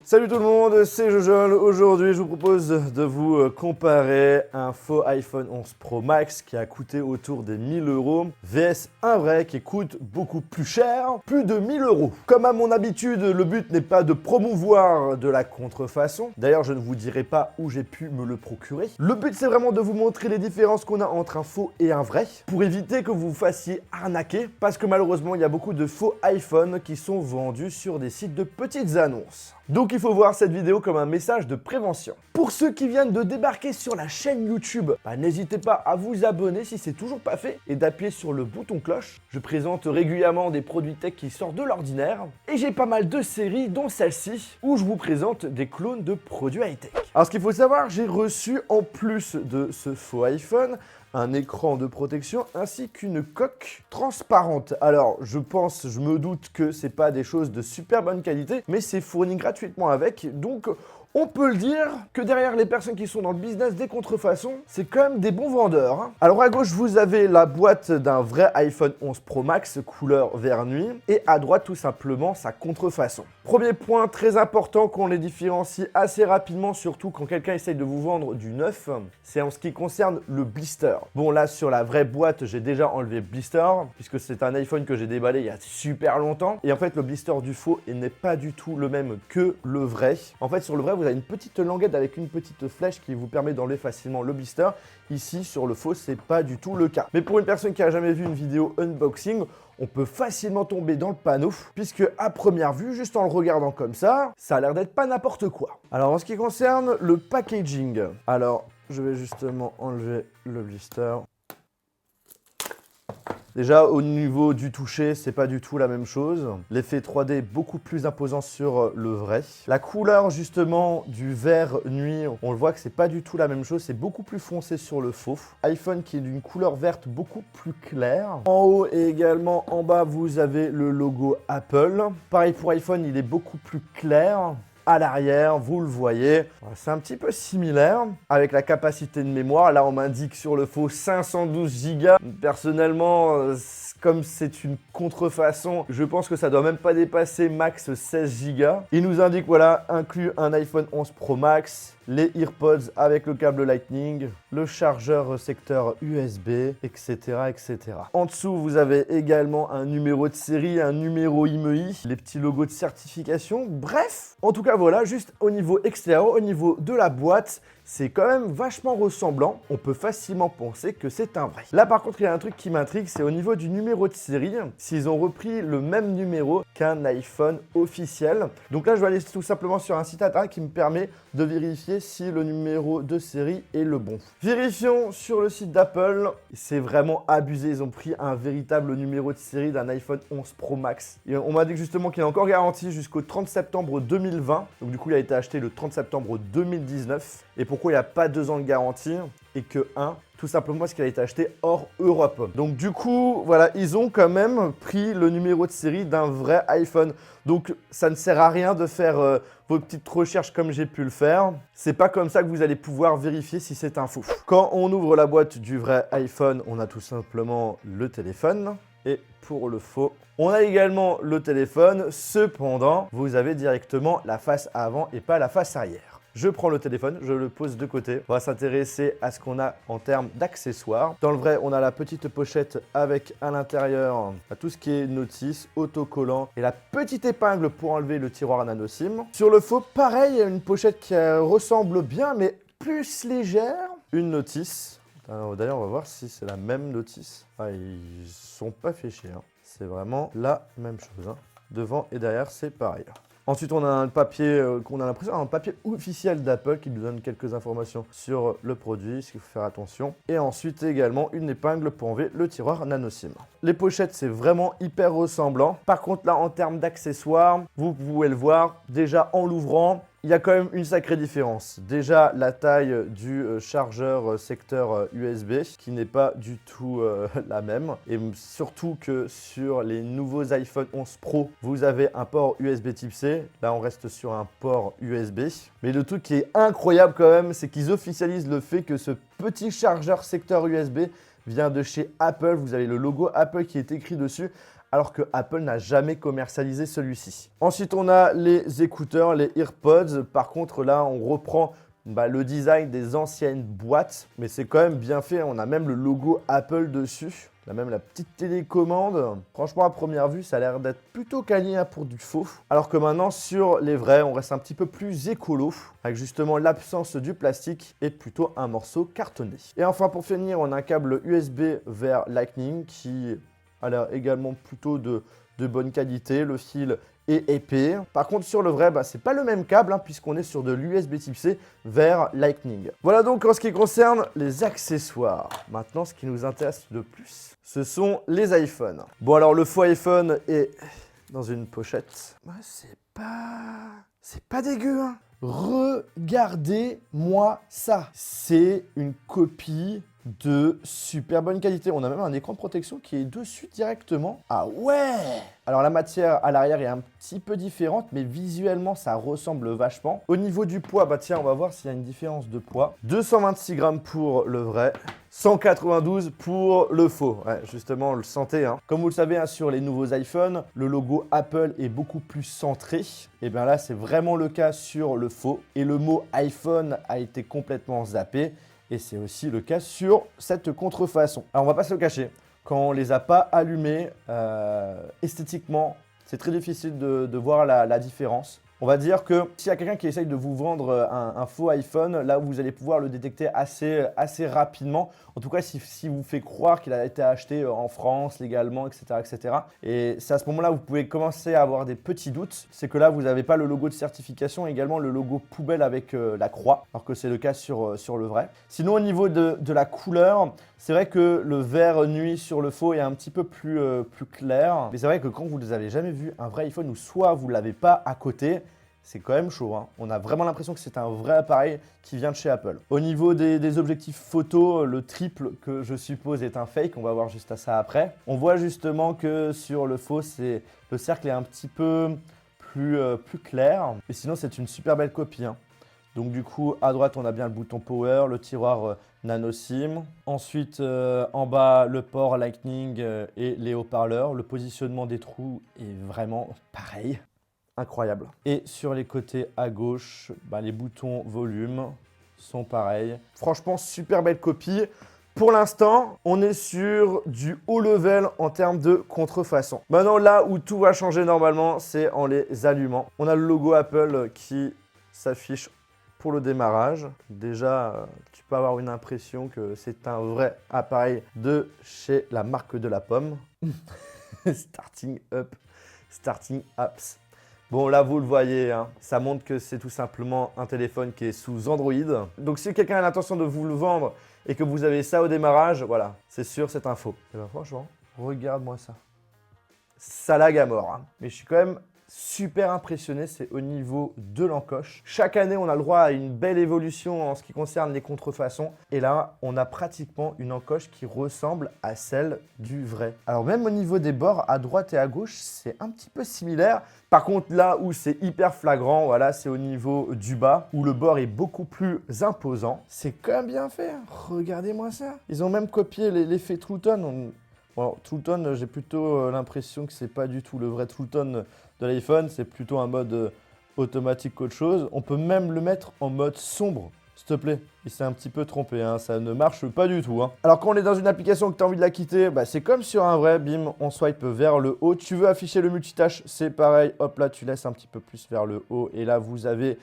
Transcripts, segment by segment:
Salut tout le monde, c'est Jojol. Aujourd'hui, je vous propose de vous comparer un faux iPhone 11 Pro Max qui a coûté autour des 1000 € vs un vrai qui coûte beaucoup plus cher, plus de 1000 €. Comme à mon habitude, le but n'est pas de promouvoir de la contrefaçon. D'ailleurs, je ne vous dirai pas où j'ai pu me le procurer. Le but, c'est vraiment de vous montrer les différences qu'on a entre un faux et un vrai pour éviter que vous vous fassiez arnaquer parce que malheureusement, il y a beaucoup de faux iPhones qui sont vendus sur des sites de petites annonces. Donc il faut voir cette vidéo comme un message de prévention. Pour ceux qui viennent de débarquer sur la chaîne YouTube, n'hésitez pas à vous abonner si c'est toujours pas fait et d'appuyer sur le bouton cloche. Je présente régulièrement des produits tech qui sortent de l'ordinaire et j'ai pas mal de séries dont celle-ci où je vous présente des clones de produits high-tech. Alors ce qu'il faut savoir, j'ai reçu en plus de ce faux iPhone un écran de protection ainsi qu'une coque transparente. Alors je me doute que c'est pas des choses de super bonne qualité, mais c'est fourni gratuitement avec, donc on peut le dire que derrière les personnes qui sont dans le business des contrefaçons, c'est quand même des bons vendeurs, hein. Alors à gauche, vous avez la boîte d'un vrai iPhone 11 Pro Max couleur vert nuit et à droite tout simplement sa contrefaçon. Premier point très important qu'on les différencie assez rapidement, surtout quand quelqu'un essaye de vous vendre du neuf, c'est en ce qui concerne le blister. Bon là sur la vraie boîte, j'ai déjà enlevé le blister puisque c'est un iPhone que j'ai déballé il y a super longtemps et en fait le blister du faux n'est pas du tout le même que le vrai. En fait sur le vrai, vous avez une petite languette avec une petite flèche qui vous permet d'enlever facilement le blister. Ici, sur le faux, c'est pas du tout le cas. Mais pour une personne qui a jamais vu une vidéo unboxing, on peut facilement tomber dans le panneau, puisque à première vue, juste en le regardant comme ça a l'air d'être pas n'importe quoi. Alors en ce qui concerne le packaging, alors je vais justement enlever le blister. Déjà, au niveau du toucher, c'est pas du tout la même chose. L'effet 3D est beaucoup plus imposant sur le vrai. La couleur, justement, du vert nuit, on le voit que c'est pas du tout la même chose. C'est beaucoup plus foncé sur le faux. iPhone qui est d'une couleur verte beaucoup plus claire. En haut et également en bas, vous avez le logo Apple. Pareil pour iPhone, il est beaucoup plus clair. À l'arrière, vous le voyez, c'est un petit peu similaire avec la capacité de mémoire. Là, on m'indique sur le faux 512 Go. Personnellement, comme c'est une contrefaçon, je pense que ça doit même pas dépasser max 16 Go. Il nous indique, voilà, inclus un iPhone 11 Pro Max, les AirPods avec le câble Lightning, le chargeur secteur USB, etc., etc. En dessous, vous avez également un numéro de série, un numéro IMEI, les petits logos de certification. Bref, en tout cas, voilà, juste au niveau extérieur, au niveau de la boîte, c'est quand même vachement ressemblant. On peut facilement penser que c'est un vrai. Là, par contre, il y a un truc qui m'intrigue, c'est au niveau du numéro de série, s'ils ont repris le même numéro qu'un iPhone officiel. Donc là, je vais aller tout simplement sur un site internet qui me permet de vérifier si le numéro de série est le bon. Vérifions sur le site d'Apple. C'est vraiment abusé. Ils ont pris un véritable numéro de série d'un iPhone 11 Pro Max. Et on m'a dit justement qu'il est encore garanti jusqu'au 30 septembre 2020. Donc du coup, il a été acheté le 30 septembre 2019. Et pourquoi il n'y a pas 2 ans de garantie et que 1? Tout simplement parce qu'il a été acheté hors Europe. Donc du coup, voilà, ils ont quand même pris le numéro de série d'un vrai iPhone. Donc ça ne sert à rien de faire vos petites recherches comme j'ai pu le faire. C'est pas comme ça que vous allez pouvoir vérifier si c'est un faux. Quand on ouvre la boîte du vrai iPhone, on a tout simplement le téléphone. Et pour le faux, on a également le téléphone. Cependant, vous avez directement la face avant et pas la face arrière. Je prends le téléphone, je le pose de côté. On va s'intéresser à ce qu'on a en termes d'accessoires. Dans le vrai, on a la petite pochette avec à l'intérieur tout ce qui est notice, autocollant et la petite épingle pour enlever le tiroir nano SIM. Sur le faux, pareil, il y a une pochette qui ressemble bien mais plus légère. Une notice. D'ailleurs, on va voir si c'est la même notice. Ils sont pas fait chier, hein. C'est vraiment la même chose, hein. Devant et derrière, c'est pareil. Ensuite, on a un papier qu'on a l'impression un papier officiel d'Apple qui nous donne quelques informations sur le produit, ce qu'il faut faire attention. Et ensuite également une épingle pour enlever le tiroir nano SIM. Les pochettes, c'est vraiment hyper ressemblant. Par contre, là, en termes d'accessoires, vous pouvez le voir déjà en l'ouvrant. Il y a quand même une sacrée différence. Déjà, la taille du chargeur secteur USB qui n'est pas du tout la même. Et surtout que sur les nouveaux iPhone 11 Pro, vous avez un port USB type C. Là, on reste sur un port USB. Mais le truc qui est incroyable quand même, c'est qu'ils officialisent le fait que ce petit chargeur secteur USB vient de chez Apple. Vous avez le logo Apple qui est écrit dessus, alors que Apple n'a jamais commercialisé celui-ci. Ensuite, on a les écouteurs, les AirPods. Par contre, là, on reprend le design des anciennes boîtes, mais c'est quand même bien fait. On a même le logo Apple dessus. On a même la petite télécommande. Franchement, à première vue, ça a l'air d'être plutôt quali pour du faux. Alors que maintenant, sur les vrais, on reste un petit peu plus écolo, avec justement l'absence du plastique et plutôt un morceau cartonné. Et enfin, pour finir, on a un câble USB vers Lightning qui a l'air également plutôt de bonne qualité. Le fil est épais. Par contre, sur le vrai, c'est pas le même câble puisqu'on est sur de l'USB type C vers Lightning. Voilà donc en ce qui concerne les accessoires. Maintenant, ce qui nous intéresse le plus, ce sont les iPhones. Bon, alors le faux iPhone est dans une pochette. C'est pas dégueu, hein. Regardez-moi ça. C'est une copie de super bonne qualité. On a même un écran de protection qui est dessus directement. Ah ouais! Alors la matière à l'arrière est un petit peu différente, mais visuellement ça ressemble vachement. Au niveau du poids, tiens, on va voir s'il y a une différence de poids. 226 grammes pour le vrai, 192 pour le faux. Ouais, justement, le sentez. Comme vous le savez, sur les nouveaux iPhones, le logo Apple est beaucoup plus centré. Et bien là, c'est vraiment le cas sur le faux. Et le mot iPhone a été complètement zappé. Et c'est aussi le cas sur cette contrefaçon. Alors, on va pas se le cacher. Quand on les a pas allumés, esthétiquement, c'est très difficile de voir la différence. On va dire que s'il y a quelqu'un qui essaye de vous vendre un faux iPhone, là vous allez pouvoir le détecter assez rapidement. En tout cas, si vous fait croire qu'il a été acheté en France légalement, etc., etc. Et c'est à ce moment-là où vous pouvez commencer à avoir des petits doutes. C'est que là, vous n'avez pas le logo de certification, également le logo poubelle avec la croix, alors que c'est le cas sur le vrai. Sinon, au niveau de la couleur, c'est vrai que le vert nuit sur le faux est un petit peu plus clair. Mais c'est vrai que quand vous n'avez jamais vu un vrai iPhone ou soit vous ne l'avez pas à côté, c'est quand même chaud. On a vraiment l'impression que c'est un vrai appareil qui vient de chez Apple. Au niveau des objectifs photo, le triple que je suppose est un fake. On va voir juste à ça après. On voit justement que sur le faux, le cercle est un petit peu plus clair. Et sinon, c'est une super belle copie. Donc du coup, à droite, on a bien le bouton Power, le tiroir Nano SIM. Ensuite, en bas, le port Lightning et les haut-parleurs. Le positionnement des trous est vraiment pareil. Incroyable. Et sur les côtés à gauche, les boutons volume sont pareils. Franchement, super belle copie. Pour l'instant, on est sur du haut level en termes de contrefaçon. Maintenant, là où tout va changer normalement, c'est en les allumant. On a le logo Apple qui s'affiche pour le démarrage. Déjà, tu peux avoir une impression que c'est un vrai appareil de chez la marque de la pomme. Starting up, starting apps. Bon, là, vous le voyez, ça montre que c'est tout simplement un téléphone qui est sous Android. Donc, si quelqu'un a l'intention de vous le vendre et que vous avez ça au démarrage, voilà, c'est sûr, c'est un faux. Et franchement, regarde-moi ça. Ça lag à mort. Mais je suis quand même super impressionné, c'est au niveau de l'encoche. Chaque année, on a le droit à une belle évolution en ce qui concerne les contrefaçons. Et là, on a pratiquement une encoche qui ressemble à celle du vrai. Alors même au niveau des bords, à droite et à gauche, c'est un petit peu similaire. Par contre, là où c'est hyper flagrant, voilà, c'est au niveau du bas, où le bord est beaucoup plus imposant. C'est quand même bien fait. Regardez-moi ça. Ils ont même copié l'effet True Tone. Bon, True Tone, j'ai plutôt l'impression que c'est pas du tout le vrai True Tone de l'iPhone, c'est plutôt un mode automatique qu'autre chose. On peut même le mettre en mode sombre, s'il te plaît. Il s'est un petit peu trompé, ça ne marche pas du tout. Alors quand on est dans une application que tu as envie de la quitter, c'est comme sur un vrai, bim, on swipe vers le haut. Tu veux afficher le multitâche, c'est pareil, hop là, tu laisses un petit peu plus vers le haut. Et là, vous avez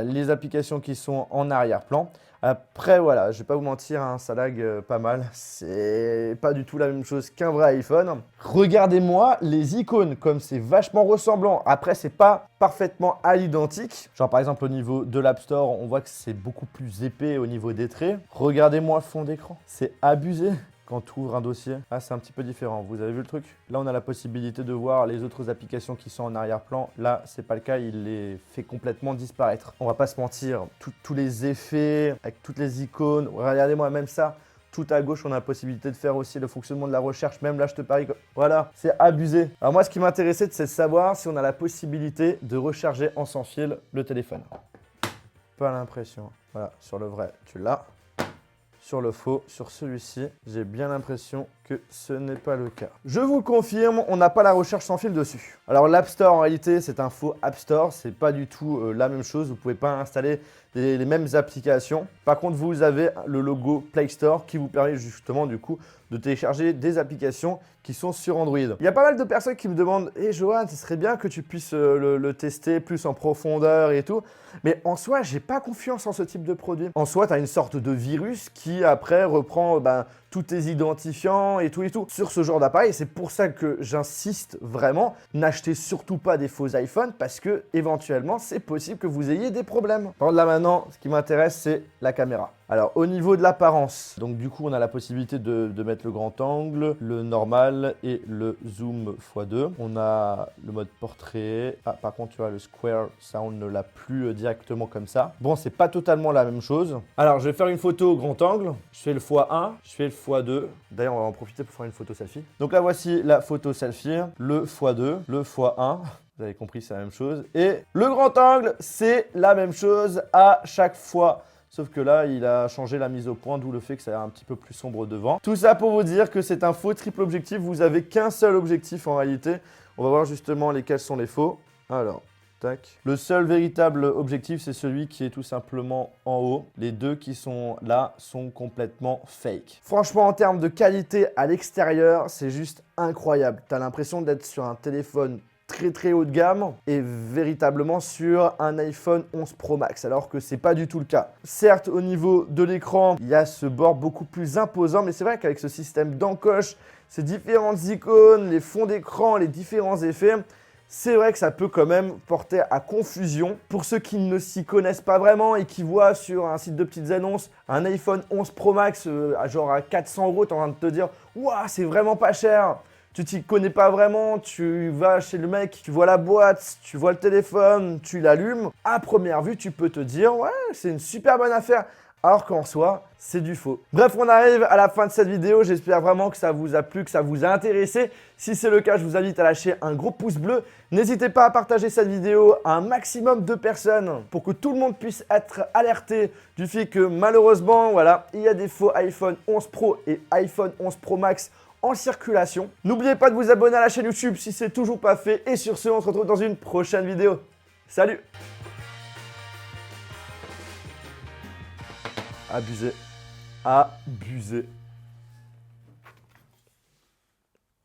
les applications qui sont en arrière-plan. Après, voilà, je vais pas vous mentir, ça lag pas mal. C'est pas du tout la même chose qu'un vrai iPhone. Regardez-moi les icônes, comme c'est vachement ressemblant. Après, c'est pas parfaitement à l'identique. Genre, par exemple, au niveau de l'App Store, on voit que c'est beaucoup plus épais au niveau des traits. Regardez-moi le fond d'écran. C'est abusé. Quand tu ouvres un dossier, c'est un petit peu différent. Vous avez vu le truc? Là, on a la possibilité de voir les autres applications qui sont en arrière-plan. Là, c'est pas le cas, il les fait complètement disparaître. On va pas se mentir, tous les effets, avec toutes les icônes. Regardez-moi, même ça, tout à gauche, on a la possibilité de faire aussi le fonctionnement de la recherche. Même là, je te parie que... Voilà, c'est abusé. Alors moi, ce qui m'intéressait, c'est de savoir si on a la possibilité de recharger en sans fil le téléphone. Pas l'impression. Voilà, sur le vrai, tu l'as. Sur le faux, sur celui-ci, j'ai bien l'impression que ce n'est pas le cas. Je vous le confirme, on n'a pas la recherche sans fil dessus. Alors l'App Store en réalité c'est un faux App Store, c'est pas du tout la même chose, vous pouvez pas installer les mêmes applications. Par contre vous avez le logo Play Store qui vous permet justement du coup de télécharger des applications qui sont sur Android. Il y a pas mal de personnes qui me demandent « Hey Johan, ce serait bien que tu puisses le tester plus en profondeur et tout ». Mais en soi, j'ai pas confiance en ce type de produit. En soi, tu as une sorte de virus qui après reprend tous tes identifiants et tout sur ce genre d'appareil. C'est pour ça que j'insiste vraiment, n'achetez surtout pas des faux iPhones parce que éventuellement, c'est possible que vous ayez des problèmes. Par contre, là maintenant, ce qui m'intéresse, c'est la caméra. Alors, au niveau de l'apparence, donc du coup, on a la possibilité de mettre le grand angle, le normal et le zoom x2. On a le mode portrait. Ah, par contre, tu vois, le square, ça, on ne l'a plus directement comme ça. Bon, c'est pas totalement la même chose. Alors, je vais faire une photo au grand angle. Je fais le x1, je fais le x2. D'ailleurs, on va en profiter pour faire une photo selfie. Donc là, voici la photo selfie, le x2, le x1. Vous avez compris, c'est la même chose. Et le grand angle, c'est la même chose à chaque fois. Sauf que là, il a changé la mise au point, d'où le fait que ça a un petit peu plus sombre devant. Tout ça pour vous dire que c'est un faux triple objectif. Vous n'avez qu'un seul objectif en réalité. On va voir justement lesquels sont les faux. Alors, tac. Le seul véritable objectif, c'est celui qui est tout simplement en haut. Les deux qui sont là sont complètement fake. Franchement, en termes de qualité à l'extérieur, c'est juste incroyable. Tu as l'impression d'être sur un téléphone très haut de gamme et véritablement sur un iPhone 11 Pro Max, alors que c'est pas du tout le cas. Certes, au niveau de l'écran, il y a ce bord beaucoup plus imposant, mais c'est vrai qu'avec ce système d'encoche, ces différentes icônes, les fonds d'écran, les différents effets, c'est vrai que ça peut quand même porter à confusion. Pour ceux qui ne s'y connaissent pas vraiment et qui voient sur un site de petites annonces un iPhone 11 Pro Max genre à 400 €, t'es en train de te dire « Waouh, c'est vraiment pas cher !» Tu t'y connais pas vraiment, tu vas chez le mec, tu vois la boîte, tu vois le téléphone, tu l'allumes. À première vue, tu peux te dire « Ouais, c'est une super bonne affaire ». Alors qu'en soi, c'est du faux. Bref, on arrive à la fin de cette vidéo. J'espère vraiment que ça vous a plu, que ça vous a intéressé. Si c'est le cas, je vous invite à lâcher un gros pouce bleu. N'hésitez pas à partager cette vidéo à un maximum de personnes pour que tout le monde puisse être alerté du fait que malheureusement, voilà, il y a des faux iPhone 11 Pro et iPhone 11 Pro Max en circulation. N'oubliez pas de vous abonner à la chaîne YouTube si c'est toujours pas fait. Et sur ce, on se retrouve dans une prochaine vidéo. Salut! Abusé. Abusé.